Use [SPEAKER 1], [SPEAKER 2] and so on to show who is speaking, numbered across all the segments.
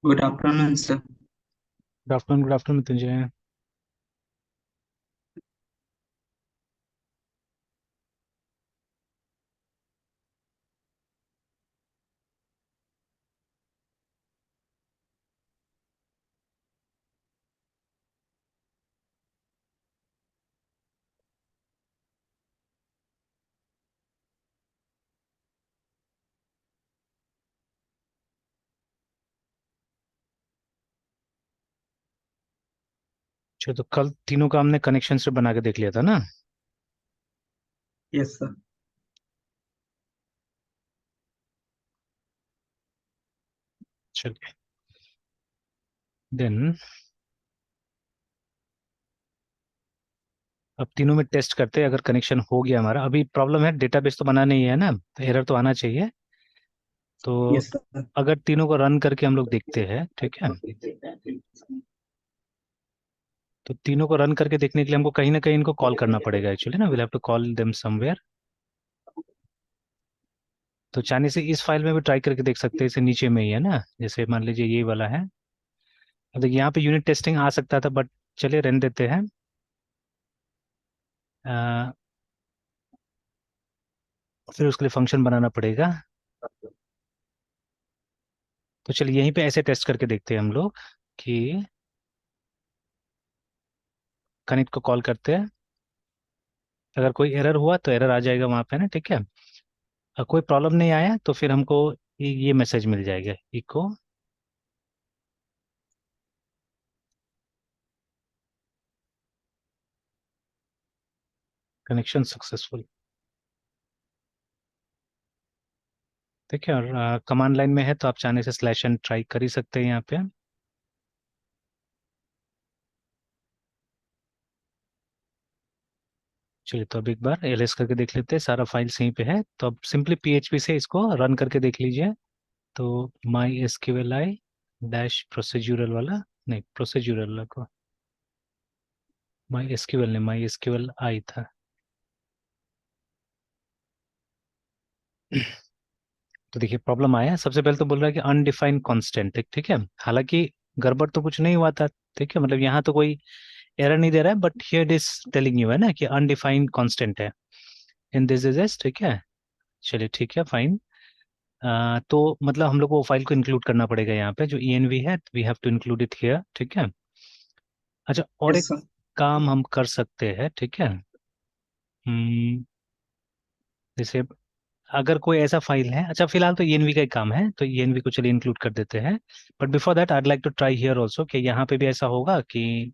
[SPEAKER 1] Good afternoon sir.
[SPEAKER 2] Good afternoon तुझे। अच्छा, तो कल तीनों का हमने कनेक्शन से बना के देख लिया था ना।
[SPEAKER 1] Yes sir.
[SPEAKER 2] चलिए, देन अब तीनों में टेस्ट करते हैं। अगर कनेक्शन हो गया हमारा, अभी प्रॉब्लम है डेटाबेस तो बना नहीं है ना, तो एरर तो आना चाहिए। तो
[SPEAKER 1] यस सर।
[SPEAKER 2] अगर तीनों को रन करके हम लोग देखते हैं, ठीक है। तो तीनों को रन करके देखने के लिए हमको कहीं ना कहीं इनको कॉल करना पड़ेगा एक्चुअली ना, will have to call them somewhere. तो चाहने से इस फाइल में भी ट्राई करके देख सकते हैं, इसे नीचे में ही है ना, जैसे मान लीजिए ये वाला है। अब देखिए यहाँ पे यूनिट टेस्टिंग आ सकता था, बट चलिए रहने देते हैं। फिर उसके लिए फंक्शन बनाना पड़ेगा। तो चलिए यहीं पे ऐसे टेस्ट करके देखते हैं हम लोग कि कनेक्ट को कॉल करते हैं। अगर कोई एरर हुआ तो एरर आ जाएगा वहाँ पे ना, ठीक है। और कोई प्रॉब्लम नहीं आया तो फिर हमको ये मैसेज मिल जाएगा, इको कनेक्शन सक्सेसफुल। ठीक है, और कमांड लाइन में है तो आप चाहने से स्लैश एन ट्राई कर ही सकते हैं यहाँ पे। चलिए, तो अब एक बार एलएस करके देख लेते हैं, सारा फाइल्स यहीं पे है। तो अब सिंपली पीएचपी से इसको रन करके देख लीजिए। तो my SQL I dash procedural वाला, नहीं प्रोसीड्यूरल वाला को माई एसक्यूएल नहीं, माई एसक्यूएल आई था। तो देखिए प्रॉब्लम आया है। सबसे पहले तो बोल रहा है कि अनडिफाइंड कांस्टेंट, ठीक ठीक है। हालांकि गड़बड़ तो कुछ नहीं हुआ था, ठीक है, मतलब यहाँ तो कोई एरर नहीं दे रहा है, but here it is telling you है ना कि अनडिफाइंड कांस्टेंट है इन दिस इज एस, ठीक है। चलिए ठीक है, फाइन। तो मतलब हम लोग को वो फाइल को इंक्लूड करना पड़ेगा यहाँ पे, जो env है, we have to include it here, ठीक है। अच्छा, और
[SPEAKER 1] यस
[SPEAKER 2] एक
[SPEAKER 1] सर।
[SPEAKER 2] काम हम कर सकते हैं, ठीक है। हम्म, जैसे अगर कोई ऐसा फाइल है, अच्छा फिलहाल तो env का ही काम है, तो env को चलिए इंक्लूड कर देते हैं। But before that I like to try here also कि यहाँ पे भी ऐसा होगा कि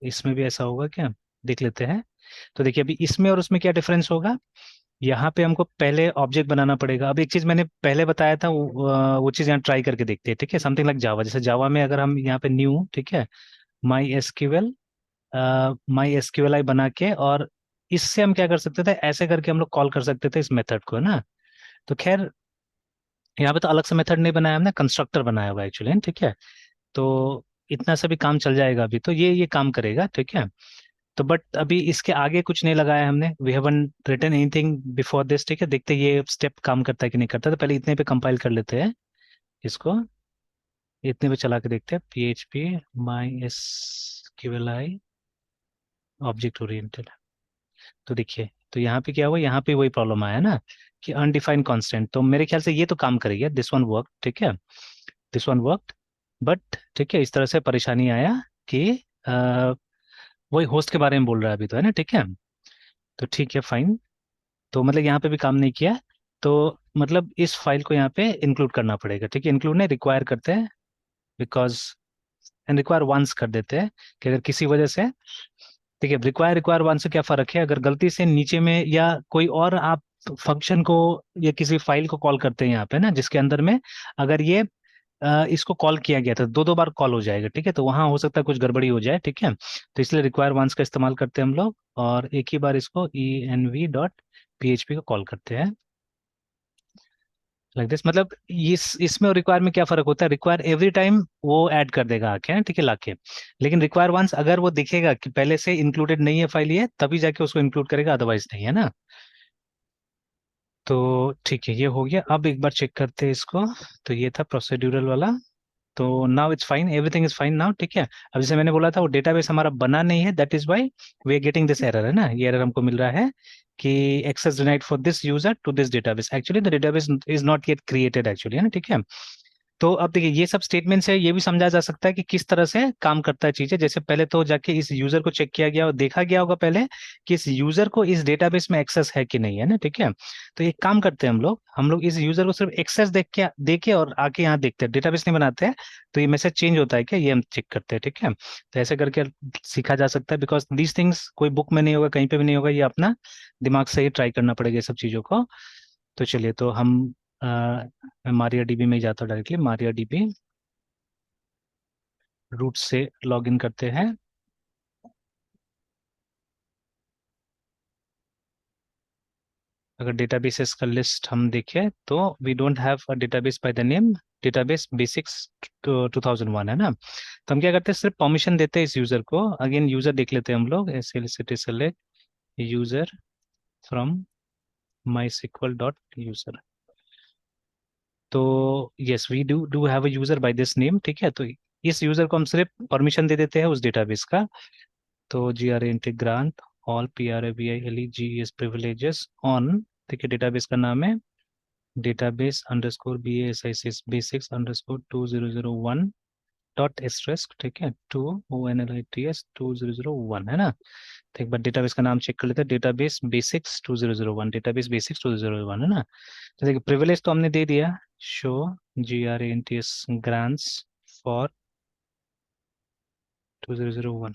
[SPEAKER 2] इसमें भी ऐसा होगा क्या, देख लेते हैं। तो देखिए अभी इसमें और उसमें क्या डिफरेंस होगा। यहाँ पे हमको पहले ऑब्जेक्ट बनाना पड़ेगा। अब एक चीज मैंने पहले बताया था, वो चीज यहाँ ट्राई करके देखते हैं, ठीक है। समथिंग लाइक जावा, जैसे जावा में अगर हम यहाँ पे न्यू, ठीक है, माई एसक्यूएल, माई एसक्यूएल आई बना के, और इससे हम क्या कर सकते थे, ऐसे करके हम लोग कॉल कर सकते थे इस मेथड को ना। तो खैर यहाँ पे तो अलग से मेथड नहीं बनाया हमने, कंस्ट्रक्टर बनाया हुआ एक्चुअली, ठीक है। तो इतना सा भी काम चल जाएगा अभी, तो ये काम करेगा, ठीक है। तो बट अभी इसके आगे कुछ नहीं लगाया हमने, we haven't written anything before this, ठीक है। देखते हैं ये स्टेप काम करता है कि नहीं करता। तो पहले इतने पे कंपाइल कर लेते हैं इसको, इतने पे चला के देखते हैं। P H P my S Q L I object oriented. तो देखिए, तो यहाँ पे क्या हुआ, यहाँ पे वही प्रॉब्लम आया ना कि अनडिफाइंड कांस्टेंट। तो मेरे ख्याल से ये तो काम करेगा, दिस वन वर्क, ठीक है, दिस वन वर्क। बट ठीक है, इस तरह से परेशानी आया कि अ, वही होस्ट के बारे में बोल रहा है अभी तो, है ना, ठीक है। तो ठीक है, फाइन। तो मतलब यहाँ पे भी काम नहीं किया। तो मतलब इस फाइल को यहाँ पे इंक्लूड करना पड़ेगा, ठीक है। इंक्लूड नहीं, रिक्वायर करते हैं, बिकॉज एंड रिक्वायर वंस कर देते हैं कि अगर किसी वजह से, ठीक है। रिक्वायर रिक्वायर वन से क्या फर्क है, अगर गलती से नीचे में या कोई और आप फंक्शन को या किसी फाइल को कॉल करते हैं यहाँ पे ना, जिसके अंदर में अगर ये इसको कॉल किया गया था, दो दो बार कॉल हो जाएगा, ठीक है। तो वहां हो सकता है कुछ गड़बड़ी हो जाए, ठीक है। तो इसलिए रिक्वायर वंस का इस्तेमाल करते हैं हम लोग, और एक ही बार इसको env.php को कॉल करते हैं, लाइक दिस। मतलब इसमें और रिक्वायर में क्या फर्क होता है, रिक्वायर एवरी टाइम वो ऐड कर देगा आके, ठीक है, लाके। लेकिन रिक्वायर वंस अगर वो दिखेगा कि पहले से इंक्लूडेड नहीं है फाइल ये, तभी जाके उसको इंक्लूड करेगा, अदरवाइज नहीं, है ना। तो ठीक है, ये हो गया। अब एक बार चेक करते हैं इसको। तो ये था प्रोसीड्यूरल वाला। तो now it's fine, everything is fine now, ठीक है। अब जैसे मैंने बोला था वो डेटाबेस हमारा बना नहीं है, that is why we are getting this error, है ना। ये एरर हमको मिल रहा है कि access denied for this user to this database, actually the database is not yet created actually, है ना, ठीक है। तो अब देखिए ये सब स्टेटमेंट से ये भी समझा जा सकता है कि किस तरह से काम करता है चीजें। जैसे पहले तो जाके इस यूजर को चेक किया गया और देखा गया होगा पहले कि इस यूजर को इस डेटाबेस में एक्सेस है कि नहीं, है ना, ठीक है। तो एक काम करते हैं हम लोग इस यूजर को सिर्फ एक्सेस देख के और आके यहाँ देखते हैं, डेटाबेस नहीं बनाते हैं। तो ये मैसेज चेंज होता है क्या, ये हम चेक करते हैं, ठीक है। तो ऐसे करके सीखा जा सकता है, बिकॉज दीज थिंग्स कोई बुक में नहीं होगा, कहीं पे भी नहीं होगा, ये अपना दिमाग से ही ट्राई करना पड़ेगा ये सब चीजों को। तो चलिए, तो हम मैं मारिया डीबी में ही जाता हूँ डायरेक्टली, मारिया डीबी रूट से लॉग इन करते हैं। अगर डेटाबेसेस का लिस्ट हम देखें तो we don't have a database by the name database basics 2001, है ना। तो हम क्या करते हैं, सिर्फ परमिशन देते हैं इस यूजर को। अगेन यूजर देख लेते हैं हम लोग, city select user from my SQL dot user. तो yes, we do have a user by this name, ठीक है। तो इस यूजर को हम सिर्फ परमिशन दे देते हैं उस डेटाबेस का। तो G R N T grant all P R A V I L E G S privileges on, ठीक है, डेटाबेस का नाम है database underscore B S I C basics underscore 2001 dot asterisk, ठीक है, 2 ONLITS 2001, है ना। तो एक बार डेटाबेस का नाम चेक कर लेते हैं, डेटाबेस बेसिक्स 2001, डेटाबेस बेसिक्स 2001, है ना। तो देखिए प्रिविलेज तो हमने दे दिया, शो GRANTS ग्रांट्स फॉर 2001।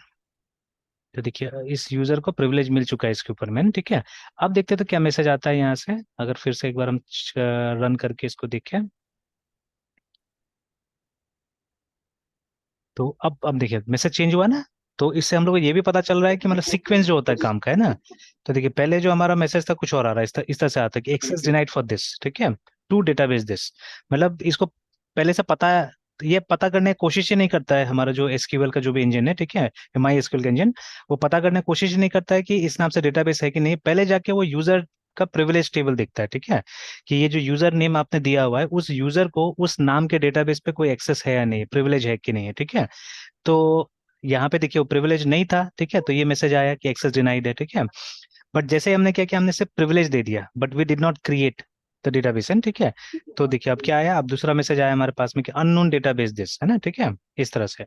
[SPEAKER 2] तो देखिए इस यूजर को प्रिविलेज मिल चुका है इसके ऊपर में, ठीक है। अब देखते हैं तो क्या मैसेज आता है यहाँ से। अगर फिर से एक बार हम रन करके इसको देखें, तो अब देखिए मैसेज चेंज हुआ ना। तो इससे हम लोग को ये भी पता चल रहा है कि मतलब सीक्वेंस जो होता है काम का, है ना। तो देखिए पहले जो हमारा मैसेज था कुछ और आ रहा है, इस तरह से आता है कि एक्सेस डिनाइड फॉर दिस, ठीक है, टू डेटाबेस दिस। मतलब इसको पहले से पता है, ये पता करने की कोशिश ही नहीं करता है हमारा जो एसक्यूएल का जो भी इंजन है, ठीक है, माई एसक्यूएल का इंजन। वो पता करने की कोशिश ही नहीं करता है कि इस नाम से डेटाबेस है कि नहीं, पहले जाके वो यूजर का प्रिविलेज टेबल देखता है, ठीक है, कि ये जो यूजर नेम आपने दिया हुआ है उस यूजर को उस नाम के डेटाबेस पे कोई एक्सेस है या नहीं, प्रिविलेज है कि नहीं है, ठीक है। तो यहाँ पे देखिए वो प्रिविलेज नहीं था, ठीक है, तो ये मैसेज आया कि एक्सेस डिनाइड है, ठीक है। बट जैसे हमने क्या किया, हमने सिर्फ प्रिविलेज दे दिया, but we did not create the database, है, ठीक है। तो देखिए अब क्या आया, अब दूसरा मैसेज आया हमारे पास में कि अननोन डेटाबेस दिस, है ना, ठीक है, इस तरह से।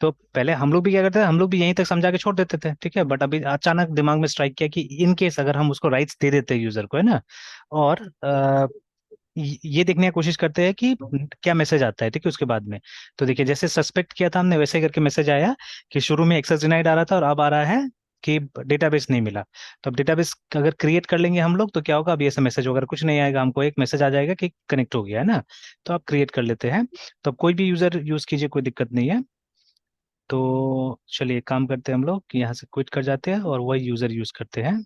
[SPEAKER 2] तो पहले हम लोग भी क्या करते थे, हम लोग भी यहीं तक समझा के छोड़ देते थे, ठीक है। बट अभी अचानक दिमाग में स्ट्राइक किया कि इन केस अगर हम उसको राइट्स दे देते यूजर को, है ना, और ये देखने की कोशिश करते हैं कि क्या मैसेज आता है, ठीक है, उसके बाद में। तो देखिए जैसे सस्पेक्ट किया था हमने वैसे करके मैसेज आया कि शुरू में एक्सेस डिनाइड आ रहा था और अब आ रहा है कि डेटाबेस नहीं मिला। तो अब डेटाबेस अगर क्रिएट कर लेंगे हम लोग तो क्या होगा, अब ऐसा मैसेज वगैरह कुछ नहीं आएगा, हमको एक मैसेज आ जाएगा कि कनेक्ट हो गया, है ना। तो आप क्रिएट कर लेते हैं। तो अब कोई भी यूजर यूज कीजिए, कोई दिक्कत नहीं है। तो चलिए एक काम करते हैं हम लोग कि यहाँ से क्विट कर जाते हैं और वही यूजर यूज करते हैं।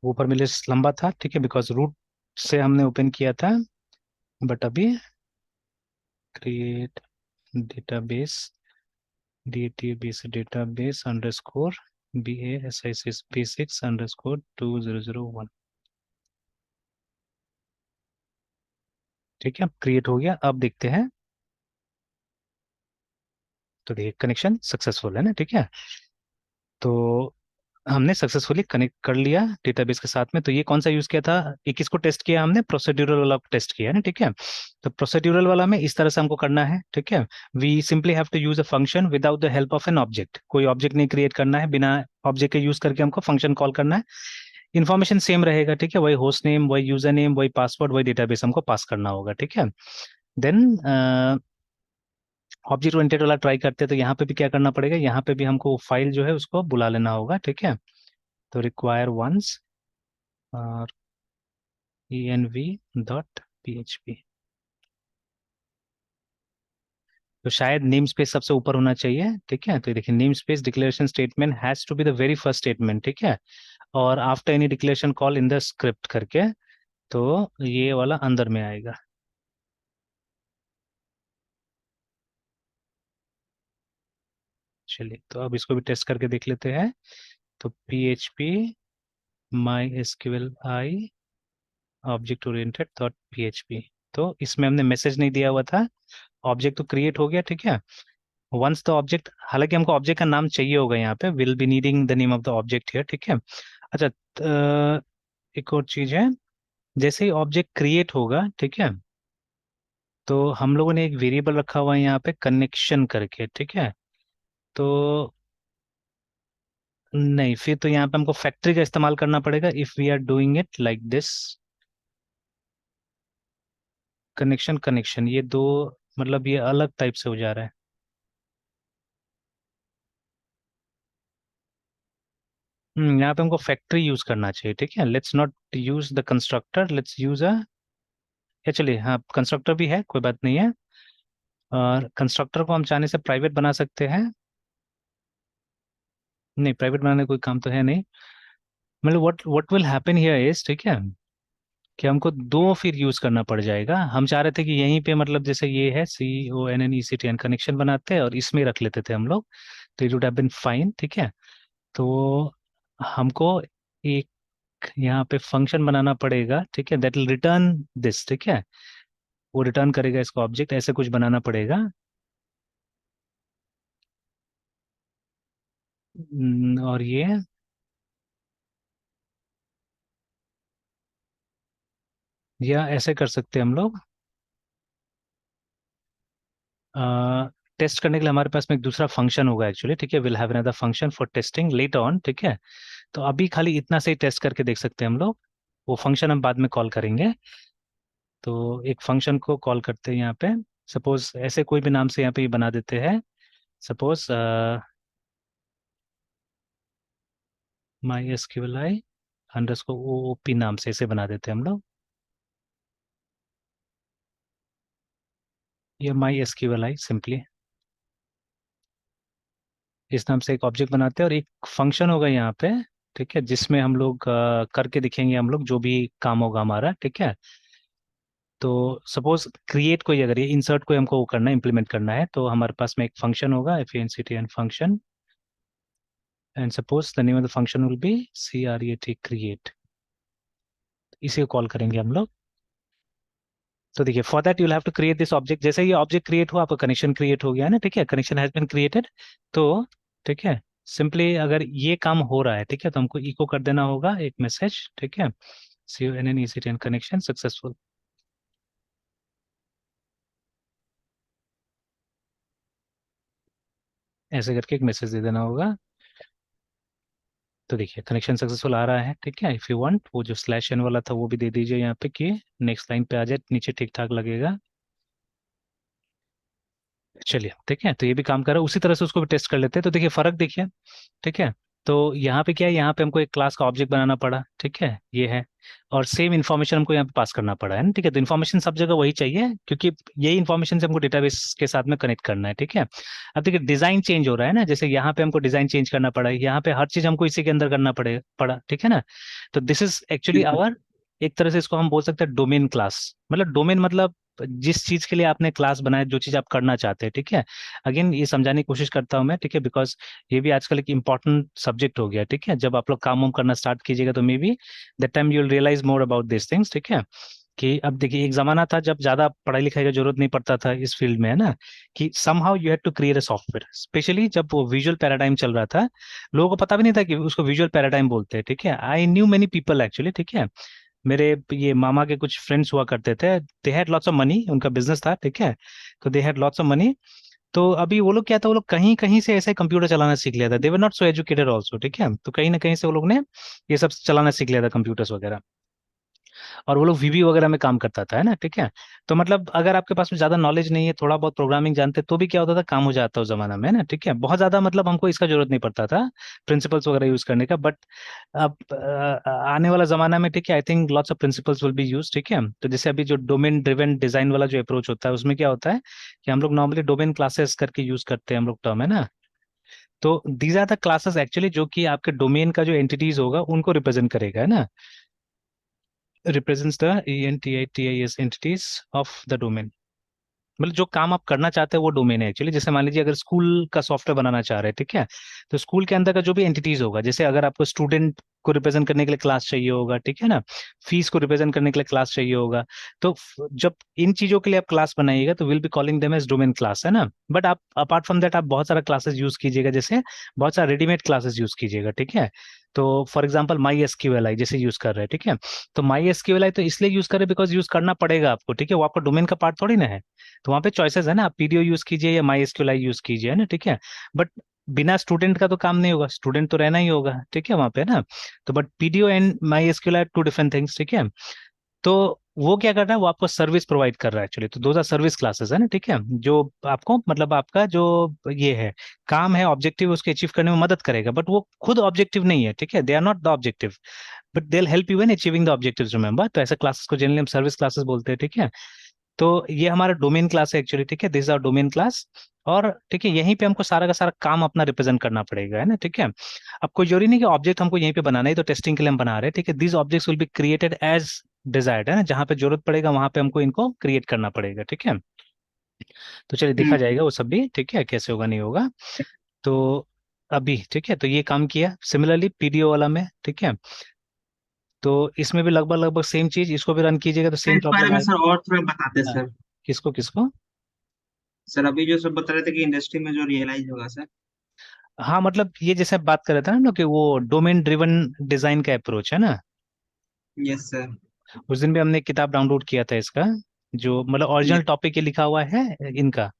[SPEAKER 2] ऊपर में लिस्ट लंबा था, ठीक है, बिकॉज रूट से हमने ओपन किया था। बट अभी create database database database underscore BASIS basics underscore 2001, ठीक है, अब क्रिएट हो गया। अब देखते हैं। तो देखिए कनेक्शन सक्सेसफुल है ना, ठीक है। तो हमने सक्सेसफुली कनेक्ट कर लिया डेटाबेस के साथ में। तो ये कौन सा यूज किया था, ये किसको टेस्ट किया हमने, प्रोसीड्यूरल वाला टेस्ट किया है ना, ठीक है। तो प्रोसीड्यूरल वाला में इस तरह से हमको करना है, ठीक है। We simply have to use a function without the help of an object, कोई ऑब्जेक्ट नहीं क्रिएट करना है, बिना ऑब्जेक्ट के यूज करके हमको फंक्शन कॉल करना है। इन्फॉर्मेशन सेम रहेगा, ठीक है, वही होस्ट नेम, वही यूजर नेम, वही पासवर्ड, वही डेटाबेस हमको पास करना होगा, ठीक है। देन ऑब्जेक्ट ओरिएंटेड वाला ट्राई करते हैं। तो यहाँ पे भी क्या करना पड़ेगा, यहाँ पे भी हमको फाइल जो है उसको बुला लेना होगा, ठीक है। तो रिक्वायर वंस और env.php। तो शायद नेम स्पेस सबसे ऊपर होना चाहिए, ठीक है। तो देखिए name space declaration statement has to be the very first statement, ठीक है। और after any declaration call in the script करके तो ये वाला अंदर में आएगा। चलिए, तो अब इसको भी टेस्ट करके देख लेते हैं। तो PHP my SQL I object oriented dot PHP, तो इसमें हमने मैसेज नहीं दिया हुआ था। ऑब्जेक्ट तो क्रिएट हो गया, ठीक है। वंस द ऑब्जेक्ट, हालांकि हमको ऑब्जेक्ट का नाम चाहिए होगा यहाँ पे, will be needing the name of the object here, ठीक है। अच्छा, एक और चीज है। जैसे ही ऑब्जेक्ट क्रिएट होगा, ठीक है, तो हम लोगों ने एक वेरिएबल रखा हुआ है यहाँ पे कनेक्शन करके, ठीक है। तो नहीं, फिर तो यहाँ पे हमको फैक्ट्री का इस्तेमाल करना पड़ेगा if we are doing it like this. Connection connection ये दो, मतलब ये अलग टाइप से हो जा रहा है। यहाँ पे हमको फैक्ट्री यूज करना चाहिए, ठीक है। Let's not use the constructor, let's use a, या चलिए, हाँ कंस्ट्रक्टर भी है, कोई बात नहीं है। और कंस्ट्रक्टर को हम चाहने से प्राइवेट बना सकते हैं। नहीं, प्राइवेट बनाने का कोई काम तो है नहीं। मतलब what what will happen here is, ठीक है, कि हमको दो फिर यूज करना पड़ जाएगा। हम चाह रहे थे कि यहीं पे, मतलब जैसे ये है CONNECTN कनेक्शन बनाते हैं और इसमें रख लेते थे हम लोग, तो it would have been fine, ठीक है। तो हमको एक यहाँ पे फंक्शन बनाना पड़ेगा, ठीक है, दैट विल रिटर्न दिस, ठीक है। वो रिटर्न करेगा इसका ऑब्जेक्ट, ऐसे कुछ बनाना पड़ेगा। और ये या ऐसे कर सकते हैं हम लोग। टेस्ट करने के लिए हमारे पास में एक दूसरा फंक्शन होगा एक्चुअली, ठीक है। Will have another function for testing later on, ठीक है। तो अभी खाली इतना से ही टेस्ट करके देख सकते हैं हम लोग। वो फंक्शन हम बाद में कॉल करेंगे। तो एक फंक्शन को कॉल करते हैं यहाँ पे। सपोज ऐसे कोई भी नाम से यहाँ पे ये बना देते हैं। Suppose my SQLi underscore OOP नाम से इसे बना देते हैं हम लोग। ये MySQLi सिंपली इस नाम से एक ऑब्जेक्ट बनाते हैं, और एक फंक्शन होगा यहाँ पे, ठीक है, जिसमें हम लोग करके दिखेंगे हम लोग जो भी काम होगा हमारा, ठीक है। तो सपोज क्रिएट कोई, अगर ये इंसर्ट कोई हमको वो करना है, इम्प्लीमेंट करना है, तो हमारे पास में एक फंक्शन होगा FANCTN function, and suppose the name of the function will be CREAT create. इसी को कॉल करेंगे हम लोग। तो देखिए, for that you have to create this object. जैसे ये ऑब्जेक्ट क्रिएट हुआ, आपका कनेक्शन क्रिएट हो गया है ना, ठीक है, कनेक्शन हैज बीन क्रिएटेड। तो ठीक है, सिंपली अगर ये काम हो रहा है, ठीक है, तो हमको इको कर देना होगा एक मैसेज, ठीक है, CONNECTN कनेक्शन सक्सेसफुल, ऐसे करके एक मैसेज दे देना होगा। तो देखिए, कनेक्शन सक्सेसफुल आ रहा है, ठीक है। इफ यू वांट, वो जो /n वाला था वो भी दे दीजिए यहाँ पे, कि नेक्स्ट लाइन पे आ जाए, नीचे ठीक ठाक लगेगा। चलिए, ठीक है, तो ये भी काम कर रहा है, उसी तरह से उसको भी टेस्ट कर लेते हैं। तो देखिए फर्क देखिए, ठीक है। तो यहाँ पे क्या है, यहाँ पे हमको एक क्लास का ऑब्जेक्ट बनाना पड़ा, ठीक है, ये है। और सेम इन्फॉर्मेशन हमको यहाँ पे पास करना पड़ा है ना, ठीक है। तो इन्फॉर्मेशन सब जगह वही चाहिए, क्योंकि यही इन्फॉर्मेशन से हमको डेटाबेस के साथ में कनेक्ट करना है, ठीक है। अब देखिए, डिजाइन चेंज हो रहा है ना, जैसे यहाँ पे हमको डिजाइन चेंज करना पड़ा है, यहाँ पे हर चीज हमको इसी के अंदर करना पड़ा, ठीक है ना। तो दिस इज एक्चुअली आवर, एक तरह से इसको हम बोल सकते हैं डोमेन क्लास। मतलब डोमेन मतलब जिस चीज के लिए आपने क्लास बनाया, जो चीज आप करना चाहते हैं, ठीक है। अगेन ये समझाने की कोशिश करता हूँ मैं, ठीक है, बिकॉज ये भी आजकल एक इंपॉर्टेंट सब्जेक्ट हो गया, ठीक है। जब आप लोग काम वाम करना स्टार्ट कीजिएगा, तो may be that time you will realise more about this things, ठीक है। कि अब देखिए, एक जमाना था जब ज्यादा पढ़ाई लिखाई का जरूरत नहीं पड़ता था इस फील्ड में, है ना, कि somehow you had to create a software, specially जब वो विजुअल पैराडाइम चल रहा था। लोगों को पता भी नहीं था कि उसको विजुअल पैराडाइम बोलते हैं, ठीक है। I knew many people actually, ठीक है। मेरे ये मामा के कुछ फ्रेंड्स हुआ करते थे, they had lots of money, उनका बिजनेस था, ठीक है। तो they had lots of money. तो अभी वो लोग क्या था, वो लोग कहीं कहीं से ऐसे कंप्यूटर चलाना सीख लिया था, they were not so educated also, ठीक है। तो कहीं ना कहीं से वो लोग ने ये सब चलाना सीख लिया था, कंप्यूटर्स वगैरह। और वो लोग VB वगैरह में काम करता था, है ना, ठीक है। तो मतलब अगर आपके पास में ज्यादा नॉलेज नहीं है, थोड़ा बहुत प्रोग्रामिंग जानते, तो भी क्या होता था, काम हो जाता उस जमाना में, है ना, ठीक है। बहुत ज्यादा मतलब हमको इसका जरूरत नहीं पड़ता था प्रिंसिपल्स वगैरह यूज करने का। बट अब आने वाला जमाना में, ठीक है, I think lots of principles will be use, ठीक है। तो जैसे अभी जो डोमेन ड्रिवन डिजाइन वाला जो अप्रोच होता है, उसमें क्या होता है कि हम लोग नॉर्मली डोमेन क्लासेस करके यूज करते हैं हम लोग टर्म, है ना। तो these are the classes actually जो कि आपके डोमेन का जो एंटिटीज होगा उनको रिप्रेजेंट करेगा, है ना। Represents the ENTITIS entities of the domain. मतलब जो काम आप करना चाहते हैं वो डोमेन है एक्चुअली। जैसे मान लीजिए अगर स्कूल का सॉफ्टवेयर बनाना चाह रहे हैं, ठीक है, तो स्कूल के अंदर का जो भी एंटिटीज होगा, जैसे अगर आपको स्टूडेंट को रिप्रेजेंट करने के लिए क्लास चाहिए होगा, ठीक है ना, फीस को रिप्रेजेंट करने के लिए क्लास चाहिए होगा, तो जब इन चीजों के लिए आप क्लास बनाइएगा तो will be calling them as domain class, है ना। बट आप अपार्ट फ्रॉम दैट आप बहुत सारा क्लासेस यूज कीजिएगा, जैसे बहुत सारा रेडीमेड क्लासेस यूज कीजिएगा, ठीक है। तो फॉर एग्जाम्पल माई एसक्यूएल आई जैसे यूज कर रहे हैं, ठीक है। तो माई एसक्यूएल आई तो इसलिए यूज कर रहे हैं बिकॉज यूज करना पड़ेगा आपको, ठीक है, वो आपका डोमेन का पार्ट थोड़ी ना है। तो वहाँ पे चॉइसेस है ना, आप पीडीओ यूज कीजिए या माई एसक्यूएल यूज कीजिए, है ना, ठीक है। बट बिना स्टूडेंट का तो काम नहीं होगा, स्टूडेंट तो रहना ही होगा, ठीक है, वहाँ पे ना। तो but PDO and MySQL two different things, ठीक है। तो वो क्या कर रहा है, वो आपको सर्विस प्रोवाइड कर रहा है एक्चुअली। तो दो आर सर्विस क्लासेस है ना, ठीक है, जो आपको मतलब आपका जो ये है काम है, ऑब्जेक्टिव उसके अचीव करने में मदद करेगा, बट वो खुद ऑब्जेक्टिव नहीं है, ठीक है, they are not the objective, but they will help you in achieving the objectives, remember. तो ऐसे क्लासेस को जनरली हम सर्विस क्लासेस बोलते हैं, ठीक है। तो ये हमारा डोमेन क्लास है एक्चुअली, ठीक है, दिस आर डोमेन क्लास। और ठीक है, यहीं पे हमको सारा का सारा काम अपना रिप्रेजेंट करना पड़ेगा, है ना, ठीक है। अब कोई जरूरी नहीं कि ऑब्जेक्ट हमको यहीं पे बनाना है, तो टेस्टिंग के लिए हम बना रहे हैं, ठीक है। These objects will be created as desired, है ना, जहाँ पे जरूरत पड़ेगा वहां पे हमको इनको क्रिएट करना पड़ेगा, ठीक है। तो चलिए देखा
[SPEAKER 1] हम्म।
[SPEAKER 2] जाएगा वो सब भी, ठीक है, कैसे होगा नहीं होगा। तो अभी ठीक है, तो ये काम किया सिमिलरली पीडीओ वाला में, ठीक है। तो इसमें भी लगभग लगभग सेम चीज, इसको भी रन कीजिएगा तो
[SPEAKER 1] सर
[SPEAKER 2] सेम
[SPEAKER 1] इस बारे
[SPEAKER 2] प्रॉब्लम
[SPEAKER 1] में
[SPEAKER 2] आएगा।
[SPEAKER 1] सर और थोड़ा बताते
[SPEAKER 2] हाँ,
[SPEAKER 1] सर।
[SPEAKER 2] किसको किसको।
[SPEAKER 1] सर अभी जो सब बता रहे थे कि इंडस्ट्री में जो रियलाइज होगा सर।
[SPEAKER 2] हाँ मतलब ये जैसे आप बात कर रहे थे ना हम लोग कि वो डोमेन ड्रिवन डिजाइन का अप्रोच है ना।
[SPEAKER 1] Yes sir.
[SPEAKER 2] उस दिन भी हमने एक किताब डाउनलोड किया था इसका, जो मतलब ओरिजिनल
[SPEAKER 1] यस
[SPEAKER 2] टॉपिक ये लिखा हुआ है इनका,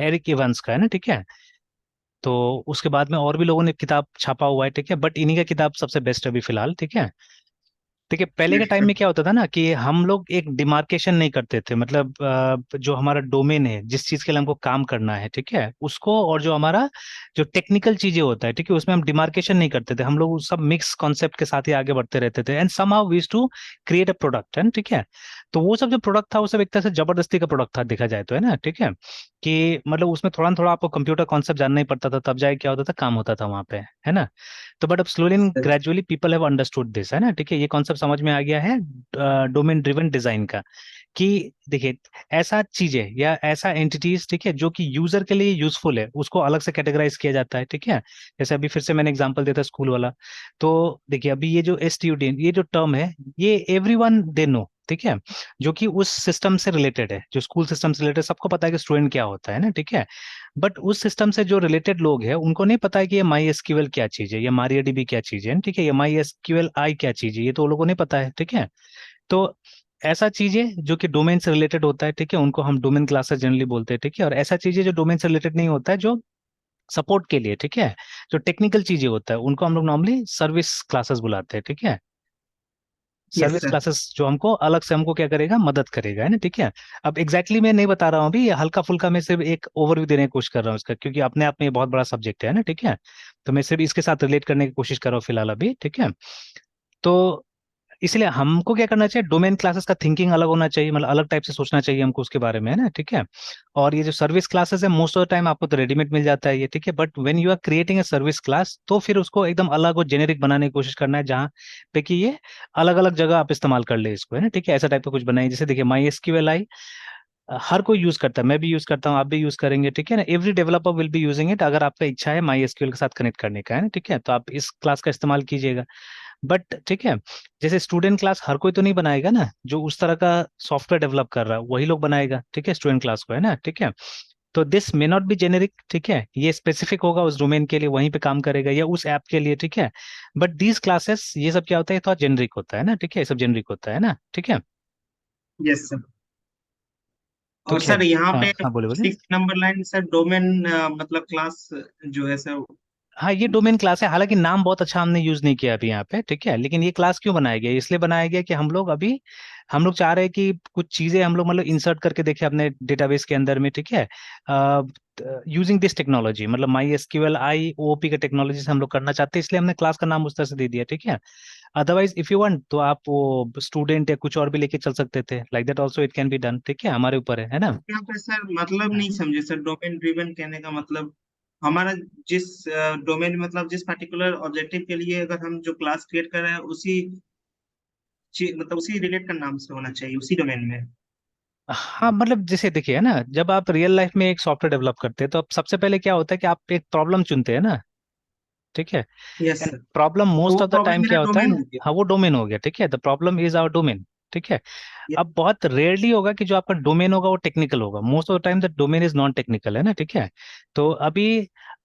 [SPEAKER 2] एरिक इवांस का, है ना, ठीक है। तो उसके बाद में और भी लोगों ने किताब छापा हुआ है, ठीक है, बट इन्हीं का किताब सबसे बेस्ट है अभी फिलहाल, ठीक है। देखिए पहले के टाइम
[SPEAKER 1] सर।
[SPEAKER 2] में क्या होता था ना कि हम लोग एक डिमार्केशन नहीं करते थे, मतलब जो हमारा डोमेन है, जिस चीज के लिए हमको काम करना है, ठीक है, उसको, और जो हमारा जो टेक्निकल चीजें होता है, ठीक है, उसमें हम डिमार्केशन नहीं करते थे, हम लोग उस सब मिक्स कॉन्सेप्ट के साथ ही आगे बढ़ते रहते थे, and somehow we used to create a product, है ना, ठीक है। तो वो सब जो प्रोडक्ट था वो सब एक तरह से जबरदस्ती का प्रोडक्ट था देखा जाए तो, है ना, ठीक है। कि मतलब उसमें थोड़ा ना थोड़ा आपको कंप्यूटर कॉन्सेप्ट जानना ही पड़ता था, तब जाके क्या होता था, काम होता था वहां पे, है ना। तो बट अब slowly and
[SPEAKER 1] sir
[SPEAKER 2] gradually people have understood this, है ना, ठीक है, ये कॉन्सेप्ट समझ में आ गया है डोमेन ड्रिवन डिजाइन का। कि देखिए ऐसा चीजें या ऐसा एंटिटीज, ठीक है, जो कि यूजर के लिए यूजफुल है, उसको अलग से कैटेगराइज किया जाता है, ठीक है। जैसे अभी फिर से मैंने एग्जांपल दिया था स्कूल वाला। तो देखिए अभी ये जो एसटीयूडी ये जो टर्म है, ये एवरीवन दे नो, ठीक है, जो कि उस सिस्टम से रिलेटेड है, जो स्कूल सिस्टम से रिलेटेड, सबको पता है कि स्टूडेंट क्या होता है ना, ठीक है। बट उस सिस्टम से जो रिलेटेड लोग हैं उनको नहीं पता है कि ये माई एसक्यूएल क्या चीज है, या मारियाडीबी क्या चीज है, ठीक है, ये माई एसक्यूएल आई क्या चीज है, ये तो वो लोगों को नहीं पता है, ठीक है। तो ऐसा चीजें जो कि डोमेन से रिलेटेड होता है, ठीक है, उनको हम डोमेन क्लासेस जनरली बोलते हैं, ठीक है। और ऐसा चीजें जो डोमेन से रिलेटेड नहीं होता है, जो सपोर्ट के लिए, ठीक है, जो टेक्निकल चीजें होता है, उनको हम लोग नॉर्मली सर्विस क्लासेस बुलाते हैं, ठीक है।
[SPEAKER 1] Yes
[SPEAKER 2] service
[SPEAKER 1] sir.
[SPEAKER 2] क्लासेस जो हमको अलग से हमको क्या करेगा, मदद करेगा, है ना, ठीक है। अब एग्जैक्टली मैं नहीं बता रहा हूँ अभी, ये हल्का फुल्का मैं सिर्फ एक ओवरव्यू देने की कोशिश कर रहा हूँ इसका, क्योंकि अपने आप में ये बहुत बड़ा सब्जेक्ट है ना, ठीक है। तो मैं सिर्फ इसके साथ रिलेट करने की कोशिश कर रहा हूँ फिलहाल अभी, ठीक है। तो इसलिए हमको क्या करना चाहिए, डोमेन क्लासेस का थिंकिंग अलग होना चाहिए, मतलब अलग टाइप से सोचना चाहिए हमको उसके बारे में, है ना, ठीक है। और ये जो सर्विस क्लासेस है मोस्ट ऑफ द टाइम आपको तो रेडीमेड मिल जाता है ये, ठीक है, but when you are creating a service class तो फिर उसको एकदम अलग और जेनेरिक बनाने की कोशिश करना है, जहाँ पे कि ये अलग अलग जगह आप इस्तेमाल कर ले इसको, है ना, ठीक है, ऐसा टाइप का कुछ बनाइए। जैसे देखिए माई एसक्यूएल आई हर कोई यूज करता है, मैं भी यूज करता हूँ, आप भी यूज करेंगे, ठीक है ना, every developer will be using it, अगर आपका इच्छा है माई एसक्यूएल के साथ कनेक्ट करने का, है ना, ठीक है, तो आप इस क्लास का इस्तेमाल कीजिएगा। बट ठीक है, जैसे स्टूडेंट क्लास हर कोई तो नहीं बनाएगा ना, जो उस तरह का सॉफ्टवेयर डेवलप कर रहा है वही लोग बनाएगा, ठीक है, स्टूडेंट क्लास को, है ना, ठीक है। तो this may not be generic, ठीक है, ये स्पेसिफिक होगा उस डोमेन के लिए, वहीं पे काम करेगा, या उस ऐप के लिए, ठीक है। बट दीज क्लासेस ये सब क्या होता है, थोड़ा जेनरिक होता है ना, ठीक है, ये सब जेनरिक होता है ना, ठीक है।
[SPEAKER 1] Yes sir.
[SPEAKER 2] तो
[SPEAKER 1] और
[SPEAKER 2] खैर,
[SPEAKER 1] सर यहाँ
[SPEAKER 2] हाँ
[SPEAKER 1] पे
[SPEAKER 2] हाँ बोले बोले।
[SPEAKER 1] 6 नंबर लाइन सर डोमेन मतलब क्लास जो है सर।
[SPEAKER 2] हाँ ये डोमेन क्लास है, हालांकि नाम बहुत अच्छा हमने यूज नहीं किया अभी यहाँ पे, ठीक है, लेकिन ये क्लास क्यों बनाया गया, इसलिए बनाया गया कि हम लोग चाह रहे हैं कि कुछ चीजें हम लोग मतलब इंसर्ट करके देखें अपने डेटाबेस के अंदर में, ठीक है, यूजिंग दिस टेक्नोलॉजी, मतलब माई एसक्यूएल आई ओओपी का टेक्नोलॉजी से हम लोग करना चाहते हैं, इसलिए हमने क्लास का नाम उस तरह से दे दिया, ठीक है। अदरवाइज इफ यू वांट तो आप वो स्टूडेंट या कुछ और भी लेके चल सकते थे, like that also it can be done, ठीक है, हमारे ऊपर है ना।
[SPEAKER 1] यहाँ पे सर मतलब नहीं समझे सर, डोमेन ड्रिवन कहने का मतलब हमारा जिस डोमेन मतलब जिस पर्टिकुलर ऑब्जेक्टिव के लिए अगर हम जो क्लास क्रिएट कर रहे हैं उसी मतलब उसी रिलेट का नाम से होना चाहिए, उसी डोमेन में।
[SPEAKER 2] हाँ मतलब जैसे देखिए है ना, जब आप रियल लाइफ में एक सॉफ्टवेयर डेवलप करते हैं तो अब सबसे पहले क्या होता है कि आप एक प्रॉब्लम चुनते हैं ना, ठीक है।
[SPEAKER 1] Yes
[SPEAKER 2] and
[SPEAKER 1] sir.
[SPEAKER 2] प्रॉब्लम
[SPEAKER 1] तो
[SPEAKER 2] मोस्ट
[SPEAKER 1] वो
[SPEAKER 2] ऑफ द
[SPEAKER 1] प्रॉब्लम
[SPEAKER 2] टाइम
[SPEAKER 1] मेरा
[SPEAKER 2] क्या होता
[SPEAKER 1] डोमेन
[SPEAKER 2] है,
[SPEAKER 1] हो गया।
[SPEAKER 2] हाँ वो डोमेन हो गया, ठीक है, the problem is our domain, ठीक है।
[SPEAKER 1] ये-
[SPEAKER 2] अब बहुत रेयरली होगा कि जो आपका डोमेन होगा वो टेक्निकल होगा, most of the time the domain is non technical, है ना, ठीक है। तो अभी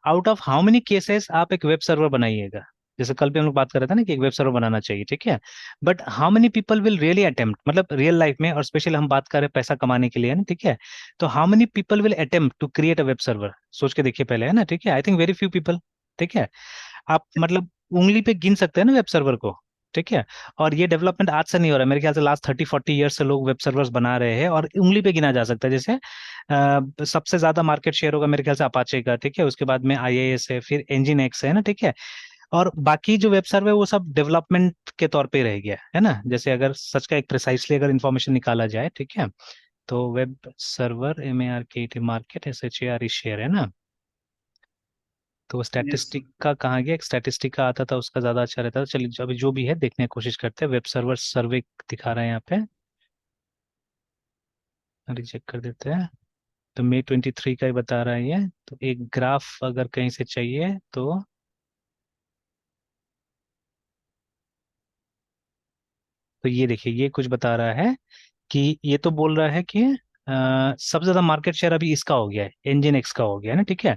[SPEAKER 2] out of how many cases आप एक वेब सर्वर बनाइएगा, जैसे कल भी हम लोग बात कर रहे थे ना कि एक वेब सर्वर बनाना चाहिए, ठीक है। But how many people will really attempt, मतलब रियल लाइफ में, और स्पेशली हम बात कर रहे हैं पैसा कमाने के लिए, है ना, ठीक है। तो how many people will attempt to create a web server, सोच के देखिए पहले, है ना, ठीक है। I think very few people, ठीक है। आप मतलब उंगली पे गिन सकते हैं ना वेब सर्वर को, ठीक है। और ये डेवलपमेंट आज से नहीं हो रहा है, मेरे ख्याल से लास्ट 30-40 ईयर से लोग वेब सर्वर्स बना रहे हैं, और उंगली पे गिना जा सकता है। जैसे सबसे ज्यादा मार्केट शेयर होगा मेरे ख्याल से अपाचे का, ठीक है, उसके बाद में आईएएस है, फिर इंजिन एक्स है ना, ठीक है। और बाकी जो वेब सर्वर है वो सब डेवलपमेंट के तौर पे रह गया है ना, जैसे अगर सच का एक प्रिसाइसली अगर इंफॉर्मेशन निकाला जाए, ठीक है। तो web server MARKET, market SHARE share है ना। तो
[SPEAKER 1] यस
[SPEAKER 2] स्टैटिस्टिक
[SPEAKER 1] सर।
[SPEAKER 2] का कहाँ गया, एक स्टैटिस्टिक का आता था उसका ज्यादा अच्छा रहता था। चलिए अभी जो भी है देखने की कोशिश करते हैं, वेब सर्वर सर्वे दिखा रहे हैं यहाँ पे, रिजेक्ट कर देते हैं। तो May 23 का ही बता रहा है ये। तो एक ग्राफ अगर कहीं से चाहिए तो ये देखिए, ये कुछ बता रहा है कि ये तो बोल रहा है कि सबसे ज्यादा मार्केट शेयर अभी इसका हो गया है, इंजन एक्स का हो गया है ना, ठीक है।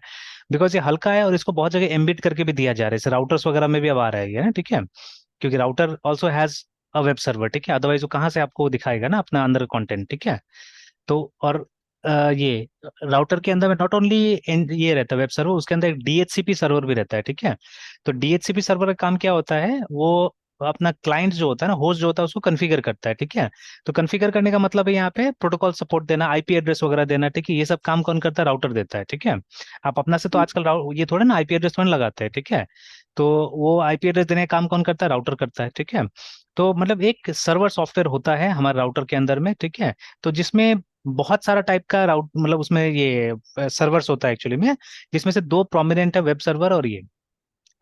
[SPEAKER 2] बिकॉज ये हल्का है और इसको बहुत जगह एम्बिट करके भी दिया जा रहा है, जैसे राउटर्स वगैरह में भी अब आ रहा है ये ना, ठीक है। क्योंकि router also has a web server, ठीक है, अदरवाइज वो कहाँ से आपको दिखाएगा ना अपना अंदर कंटेंट, ठीक है। तो और ये राउटर के अंदर में नॉट ओनली ये रहता है वेब सर्वर, उसके अंदर एक DHCP सर्वर भी रहता है, ठीक है। तो DHCP सर्वर का काम क्या होता है, वो अपना क्लाइंट जो होता है ना, होस्ट जो होता है, उसको कॉन्फ़िगर करता है, ठीक है। तो कॉन्फ़िगर करने का मतलब है यहाँ पे प्रोटोकॉल सपोर्ट देना, IP एड्रेस वगैरह देना, ठीक है। ये सब काम कौन करता है, राउटर देता है, ठीक है। आप अपना से तो आजकल ये थोड़े ना IP एड्रेस थोड़े ना लगाते हैं, ठीक है। तो वो IP एड्रेस देने का काम कौन करता है, राउटर करता है, ठीक है। तो मतलब एक सर्वर सॉफ्टवेयर होता है हमारे राउटर के अंदर में, ठीक है। तो जिसमें बहुत सारा टाइप का राउट मतलब उसमें ये सर्वर्स होता है एक्चुअली में, जिसमें से दो प्रोमिनेंट है, वेब सर्वर और ये